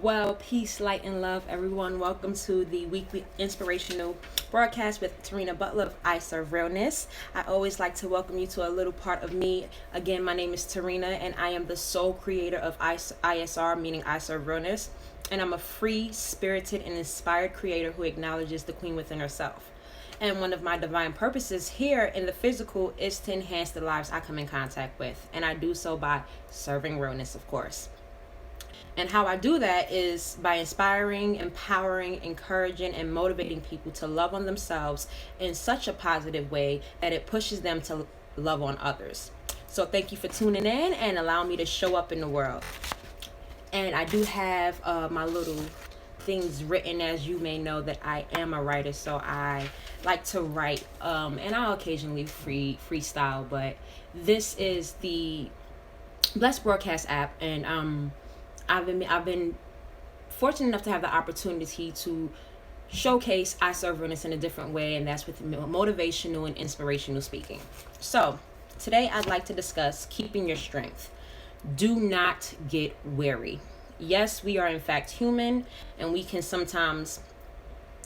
Well, peace, light, and love, everyone. Welcome to the weekly inspirational broadcast with Tarina Butler of IServeRealness. I always like to welcome you to a little part of me. Again, my name is Tarina, and I am the sole creator of ISR, meaning IServeRealness. And I'm a free, spirited, and inspired creator who acknowledges the queen within herself. And one of my divine purposes here in the physical is to enhance the lives I come in contact with. And I do so by serving realness, of course. And how I do that is by inspiring, empowering, encouraging, and motivating people to love on themselves in such a positive way that it pushes them to love on others. So thank you for tuning in and allowing me to show up in the world. And I do have my little things written, as you may know that I am a writer, so I like to write, and I'll occasionally freestyle, but this is the Blessed Broadcast app, and I've been fortunate enough to have the opportunity to showcase IServeRealness in a different way, and that's with motivational and inspirational speaking. So today I'd like to discuss keeping your strength. Do not get weary. Yes, we are in fact human, and we can sometimes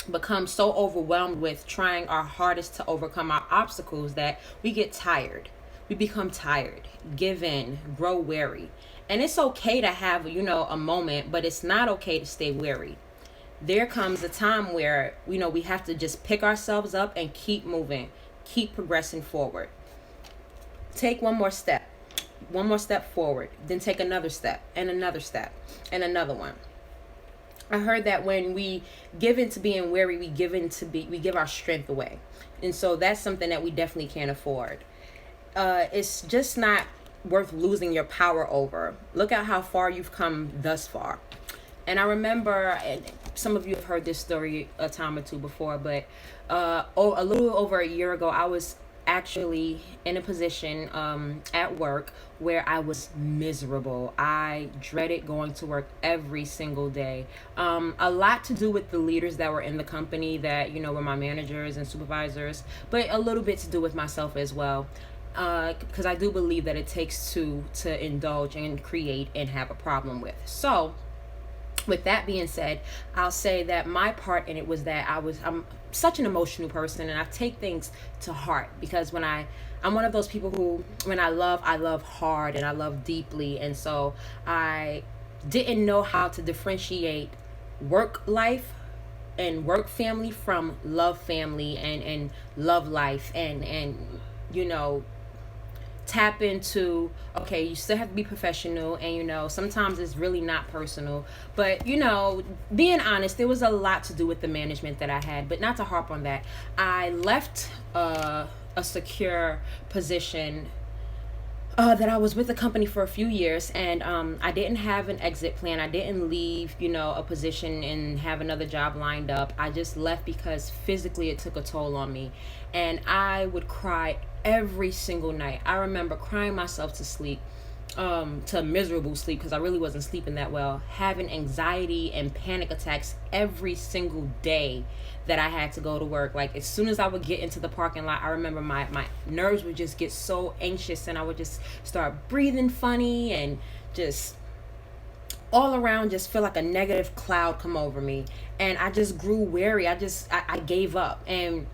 become so overwhelmed with trying our hardest to overcome our obstacles that we get tired. We become tired, give in, grow weary. And it's okay to have, a moment, but it's not okay to stay weary. There comes a time where, we have to just pick ourselves up and keep moving, keep progressing forward. Take one more step forward, then take another step, and another one. I heard that when we give into being weary, we give our strength away. And so that's something that we definitely can't afford. It's just not worth losing your power over. Look at how far you've come thus far. And I remember, and some of you have heard this story a time or two before, but a little over a year ago, I was actually in a position at work where I was miserable. I dreaded going to work every single day. A lot to do with the leaders that were in the company that, were my managers and supervisors, but a little bit to do with myself as well. Because I do believe that it takes two to indulge and create and have a problem with. So with that being said, I'll say that my part in it was that I'm such an emotional person, and I take things to heart, because I'm one of those people who, when I love hard and I love deeply. And so I didn't know how to differentiate work life and work family from love family and love life, and tap into, okay, you still have to be professional, and sometimes it's really not personal, but being honest, there was a lot to do with the management that I had. But not to harp on that, I left a secure position that I was with the company for a few years, and I didn't have an exit plan. I didn't leave, a position and have another job lined up. I just left because physically it took a toll on me, and I would cry every single night. I remember crying myself to sleep, to miserable sleep, because I really wasn't sleeping that well, having anxiety and panic attacks every single day that I had to go to work. Like, as soon as I would get into the parking lot, I remember my nerves would just get so anxious, and I would just start breathing funny, and just all around just feel like a negative cloud come over me. And I just grew weary. I gave up. And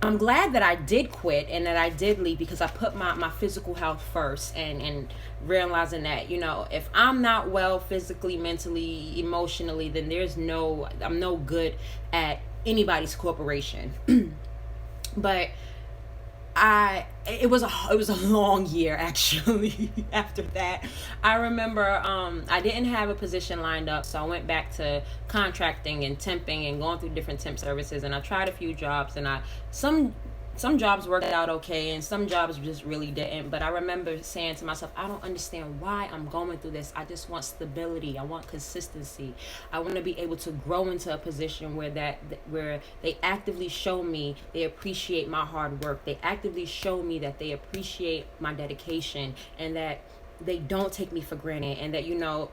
I'm glad that I did quit and that I did leave, because I put my physical health first, and realizing that, if I'm not well physically, mentally, emotionally, then I'm no good at anybody's corporation. But it was a long year, actually. After that, I remember I didn't have a position lined up, so I went back to contracting and temping and going through different temp services, and I tried a few jobs, and some jobs worked out okay, and some jobs just really didn't. But I remember saying to myself, I don't understand why I'm going through this. I just want stability. I want consistency. I want to be able to grow into a position where they actively show me they appreciate my hard work. They actively show me that they appreciate my dedication, and that they don't take me for granted, and that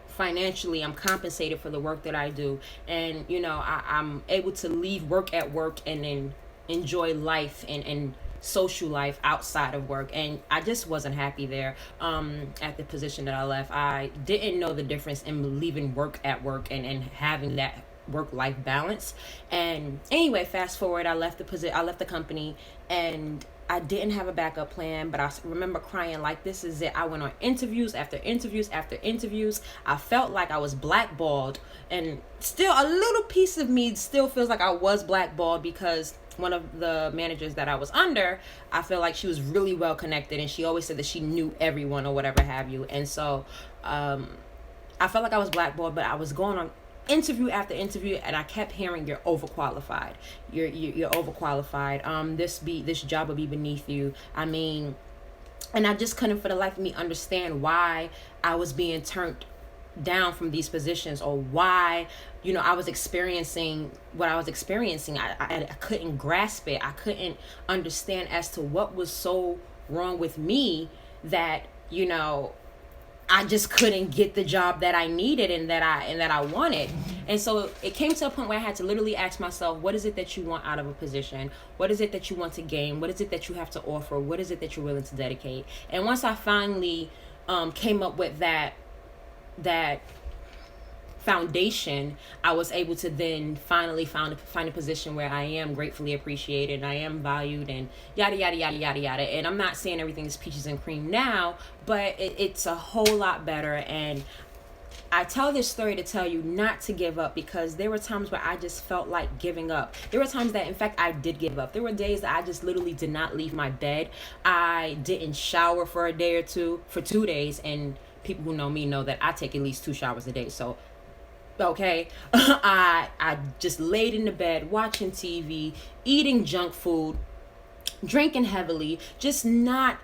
financially I'm compensated for the work that I do, and I'm able to leave work at work and then enjoy life and social life outside of work, and I just wasn't happy there. At the position that I left, I didn't know the difference in leaving work at work and having that work life balance. And anyway, fast forward, I left the company, and I didn't have a backup plan, but I remember crying like, this is it. I went on interviews after interviews after interviews. I felt like I was blackballed, and still a little piece of me still feels like I was blackballed, because one of the managers that I was under, I feel like she was really well connected, and she always said that she knew everyone or whatever have you. And so I felt like I was blackballed, but I was going on interview after interview, and I kept hearing, you're overqualified, you're overqualified, this job will be beneath you. I mean, and I just couldn't for the life of me understand why I was being turned down from these positions, or why I was experiencing what I was experiencing. I couldn't grasp it. I couldn't understand as to what was so wrong with me that I just couldn't get the job that I needed and that I wanted. And so it came to a point where I had to literally ask myself, what is it that you want out of a position? What is it that you want to gain? What is it that you have to offer? What is it that you're willing to dedicate? And once I finally came up with that foundation, I was able to then finally find a position where I am gratefully appreciated, and I am valued, and yada yada yada yada yada. And I'm not saying everything is peaches and cream now, but it's a whole lot better. And I tell this story to tell you not to give up, because there were times where I just felt like giving up. There were times that, in fact, I did give up. There were days that I just literally did not leave my bed. I didn't shower for a day or two, for 2 days. And people who know me know that I take at least 2 showers a day. So okay, I just laid in the bed watching TV, eating junk food, drinking heavily, just not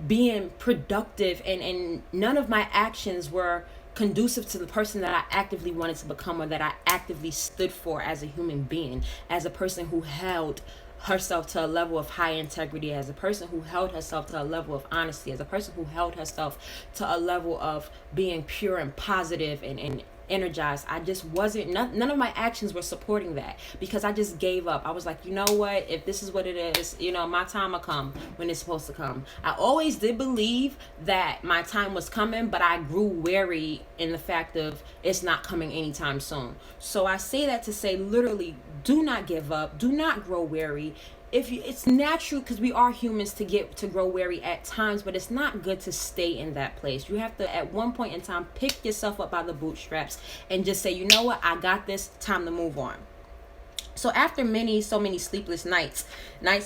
being productive, and none of my actions were conducive to the person that I actively wanted to become, or that I actively stood for as a human being, as a person who held herself to a level of high integrity, as a person who held herself to a level of honesty, as a person who held herself to a level of being pure and positive and energized. I just wasn't, none of my actions were supporting that, because I just gave up. I was like, you know what, if this is what it is, my time will come when it's supposed to come. I always did believe that my time was coming, but I grew wary in the fact of it's not coming anytime soon. So I say that to say, literally, do not give up, do not grow weary. It's natural, because we are humans, to grow weary at times, but it's not good to stay in that place. You have to, at one point in time, pick yourself up by the bootstraps and just say, you know what, I got this, time to move on. So after so many sleepless nights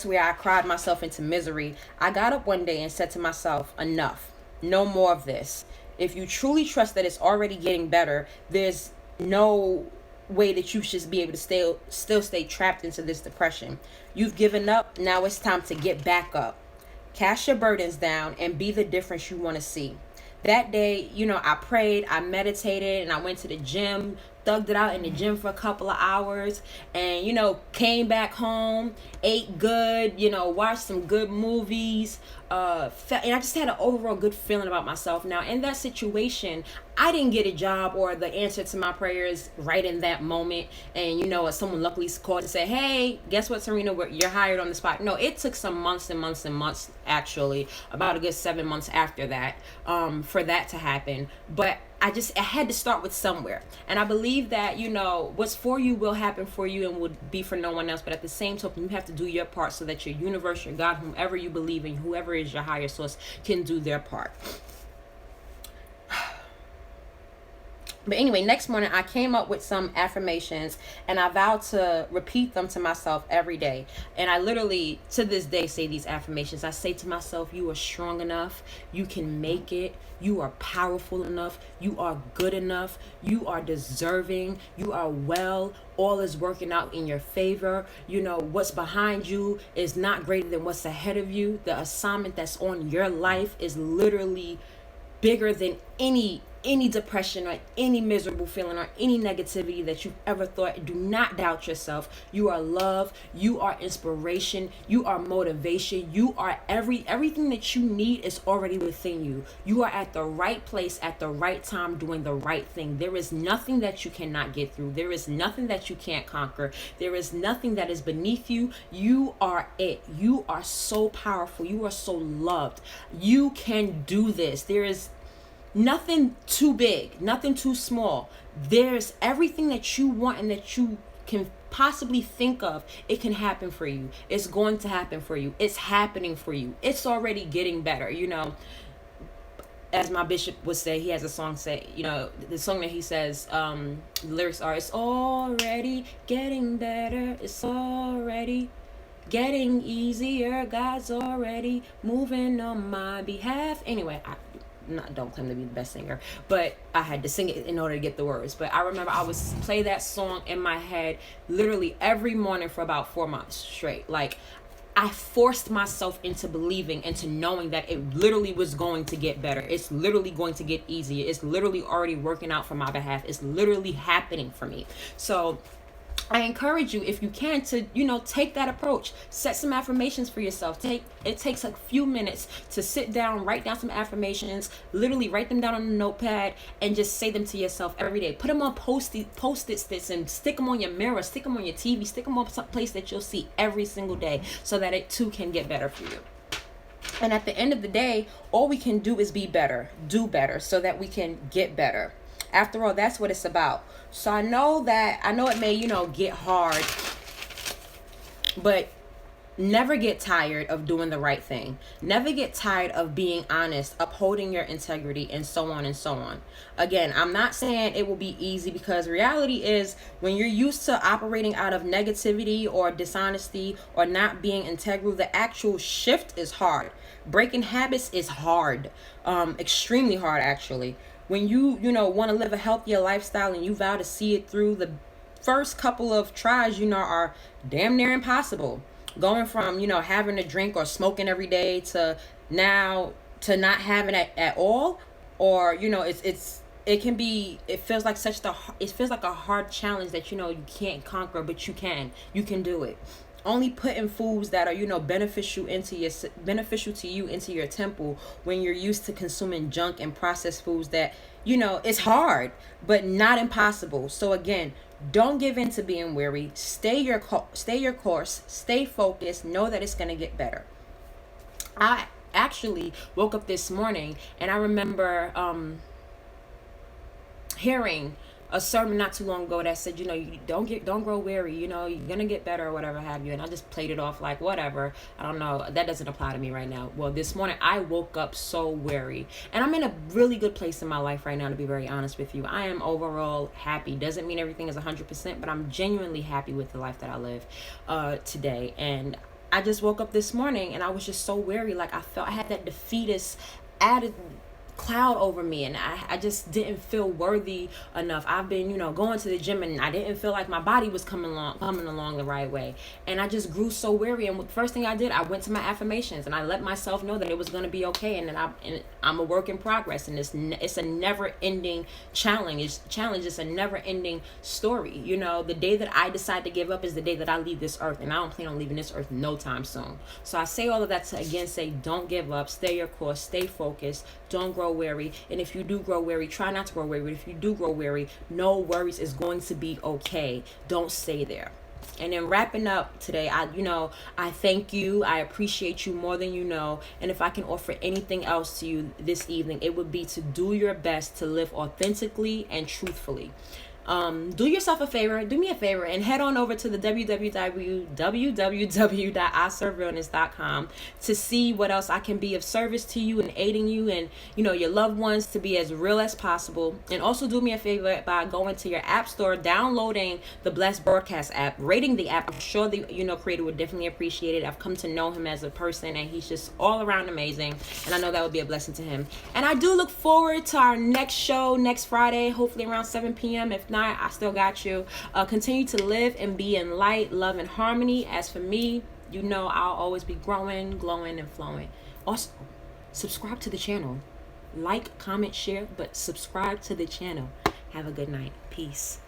where I cried myself into misery, I got up one day and said to myself, enough, no more of this. If you truly trust that it's already getting better, there's no way that you should be able to still stay trapped into this depression. You've given up, now it's time to get back up. Cast your burdens down and be the difference you want to see. That day, I prayed, I meditated, and I went to the gym, thugged it out in the gym for a couple of hours, and came back home, ate good, watched some good movies, and I just had an overall good feeling about myself. Now, in that situation, I didn't get a job or the answer to my prayers right in that moment, and someone luckily called and said, hey, guess what, Serena, you're hired on the spot. No, it took some months and months and months, actually, about a good 7 months after that, for that to happen. But I had to start with somewhere. And I believe that, what's for you will happen for you and would be for no one else. But at the same token, you have to do your part so that your universe, your God, whomever you believe in, whoever is your higher source, can do their part. But anyway, next morning I came up with some affirmations, and I vowed to repeat them to myself every day. And I literally, to this day, say these affirmations. I say to myself, you are strong enough. You can make it. You are powerful enough. You are good enough. You are deserving. You are well. All is working out in your favor. What's behind you is not greater than what's ahead of you. The assignment that's on your life is literally bigger than any any depression or any miserable feeling or any negativity that you've ever thought. Do not doubt yourself. You are love. You are inspiration. You are motivation. You are everything that you need is already within you. You are at the right place at the right time doing the right thing. There is nothing that you cannot get through. There is nothing that you can't conquer. There is nothing that is beneath you. You are it. You are so powerful. You are so loved. You can do this. There is nothing too big, nothing too small. There's everything that you want and that you can possibly think of. It can happen for you. It's going to happen for you. It's happening for you. It's already getting better. As my bishop would say, he has a song the song that he says, the lyrics are, it's already getting better. It's already getting easier. God's already moving on my behalf. Anyway, don't claim to be the best singer, but I had to sing it in order to get the words. But I remember I would play that song in my head literally every morning for about 4 months straight. Like, I forced myself into believing, into knowing that it literally was going to get better. It's literally going to get easier. It's literally already working out for my behalf. It's literally happening for me. So I encourage you, if you can, to, take that approach. Set some affirmations for yourself. It takes a few minutes to sit down, write down some affirmations, literally write them down on a notepad and just say them to yourself every day. Put them on post-it sticks and stick them on your mirror, stick them on your TV, stick them on some place that you'll see every single day so that it too can get better for you. And at the end of the day, all we can do is be better, do better so that we can get better. After all, that's what it's about. So I know it may, get hard, but never get tired of doing the right thing. Never get tired of being honest, upholding your integrity, and so on and so on. Again, I'm not saying it will be easy, because reality is when you're used to operating out of negativity or dishonesty or not being integral, the actual shift is hard. Breaking habits is hard, extremely hard actually. When you want to live a healthier lifestyle and you vow to see it through, the first couple of tries, are damn near impossible. Going from, having a drink or smoking every day to now to not having it at all, or, it feels like a hard challenge that, you can't conquer, but you can do it. Only putting foods that are, beneficial to you into your temple when you're used to consuming junk and processed foods that, it's hard, but not impossible. So again, don't give in to being weary. Stay your course. Stay focused. Know that it's going to get better. I actually woke up this morning and I remember hearing a sermon not too long ago that said, you don't grow weary, you're gonna get better or whatever have you. And I just played it off like whatever. I don't know, that doesn't apply to me right now. Well, this morning I woke up so weary, and I'm in a really good place in my life right now, to be very honest with you. I am overall happy. Doesn't mean everything is 100%, but I'm genuinely happy with the life that I live today. And I just woke up this morning and I was just so weary. Like, I had that defeatist attitude cloud over me, and I just didn't feel worthy enough. I've been, going to the gym, and I didn't feel like my body was coming along the right way, and I just grew so weary. And the first thing I did, I went to my affirmations and I let myself know that it was going to be okay, and that I'm a work in progress, and it's a never-ending challenge. It's a never-ending story. The day that I decide to give up is the day that I leave this earth, and I don't plan on leaving this earth no time soon. So I say all of that to again say, don't give up, stay your course, stay focused, don't grow weary. And if you do grow weary, try not to grow weary. But if you do grow weary, no worries, is going to be okay. Don't stay there. And then wrapping up today, I thank you. I appreciate you more than you know. And if I can offer anything else to you this evening, it would be to do your best to live authentically and truthfully. Do yourself a favor, do me a favor, and head on over to the www.IServeRealness.com to see what else I can be of service to you and aiding you and, your loved ones to be as real as possible. And also do me a favor by going to your app store, downloading the Blessed Broadcast app, rating the app. I'm sure the, creator would definitely appreciate it. I've come to know him as a person, and he's just all around amazing. And I know that would be a blessing to him. And I do look forward to our next show next Friday, hopefully around 7 p.m. If not, I still got you. Continue to live and be in light, love, and harmony. As for me, I'll always be growing, glowing, and flowing. Also, subscribe to the channel. like, comment, share, but subscribe to the channel. Have a good night. Peace.